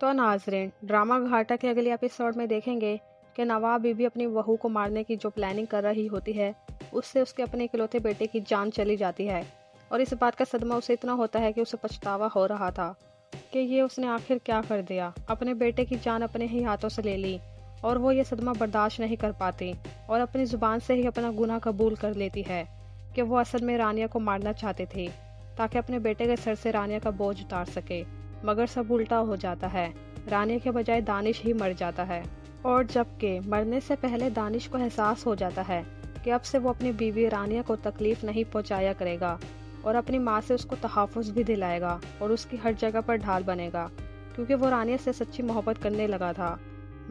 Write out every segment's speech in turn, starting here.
तो नाजरीन, ड्रामा घाटा के अगले एपिसोड में देखेंगे कि नवाब बीबी अपनी बहू को मारने की जो प्लानिंग कर रही होती है, उससे उसके अपने इकलौते बेटे की जान चली जाती है। और इस बात का सदमा उसे इतना होता है कि उसे पछतावा हो रहा था कि ये उसने आखिर क्या कर दिया, अपने बेटे की जान अपने ही हाथों से ले ली। और वो ये सदमा बर्दाश्त नहीं कर पाती और अपनी जुबान से ही अपना गुनाह कबूल कर लेती है कि वो असल में रानिया को मारना चाहती थी ताकि अपने बेटे के सर से रानिया का बोझ उतार सके। मगर सब उल्टा हो जाता है, रानिया के बजाय दानिश ही मर जाता है। और जबकि मरने से पहले दानिश को एहसास हो जाता है कि अब से वो अपनी बीवी रानिया को तकलीफ नहीं पहुंचाया करेगा और अपनी माँ से उसको तहफ़्फ़ुज़ भी दिलाएगा और उसकी हर जगह पर ढाल बनेगा, क्योंकि वो रानिया से सच्ची मोहब्बत करने लगा था।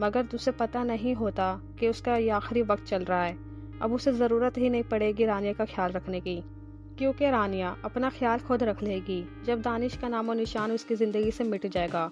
मगर उसे पता नहीं होता कि उसका ये आखिरी वक्त चल रहा है। अब उसे ज़रूरत ही नहीं पड़ेगी रानिया का ख्याल रखने की, क्योंकि रानिया अपना ख्याल खुद रख लेगी जब दानिश का नामो निशान उसकी ज़िंदगी से मिट जाएगा।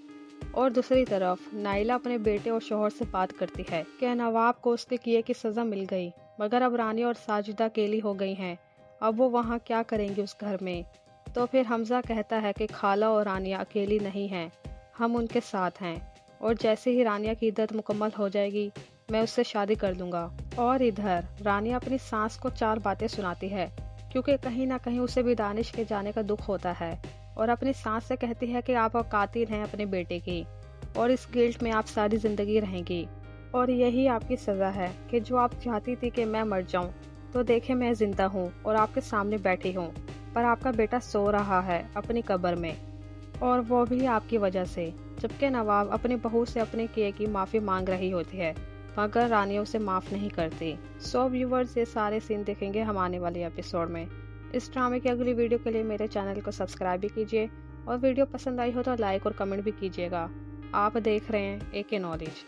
और दूसरी तरफ नाइला अपने बेटे और शोहर से बात करती है कि नवाब को उसके किए की सज़ा मिल गई, मगर अब रानिया और साजिदा अकेली हो गई हैं। अब वो वहाँ क्या करेंगी उस घर में। तो फिर हमजा कहता है कि खाला और रानिया अकेली नहीं हैं, हम उनके साथ हैं, और जैसे ही रानिया की इद्दत मुकम्मल हो जाएगी मैं उससे शादी कर लूँगा। और इधर रानिया अपनी सास को 4 बातें सुनाती है, क्योंकि कहीं ना कहीं उसे भी दानिश के जाने का दुख होता है, और अपनी सास से कहती है कि आप कातिल हैं अपने बेटे की और इस गिल्ट में आप सारी ज़िंदगी रहेंगी, और यही आपकी सज़ा है कि जो आप चाहती थी कि मैं मर जाऊं, तो देखे मैं ज़िंदा हूं और आपके सामने बैठी हूं, पर आपका बेटा सो रहा है अपनी कब्र में, और वो भी आपकी वजह से। जबकि नवाब अपनी बहू से अपने किए की माफ़ी मांग रही होती है, मगर रानिया उसे माफ़ नहीं करती। सो व्यूवर्स, ये सारे सीन देखेंगे हम आने वाले एपिसोड में। इस ड्रामे की अगली वीडियो के लिए मेरे चैनल को सब्सक्राइब भी कीजिए, और वीडियो पसंद आई हो तो लाइक और कमेंट भी कीजिएगा। आप देख रहे हैं AK नॉलेज।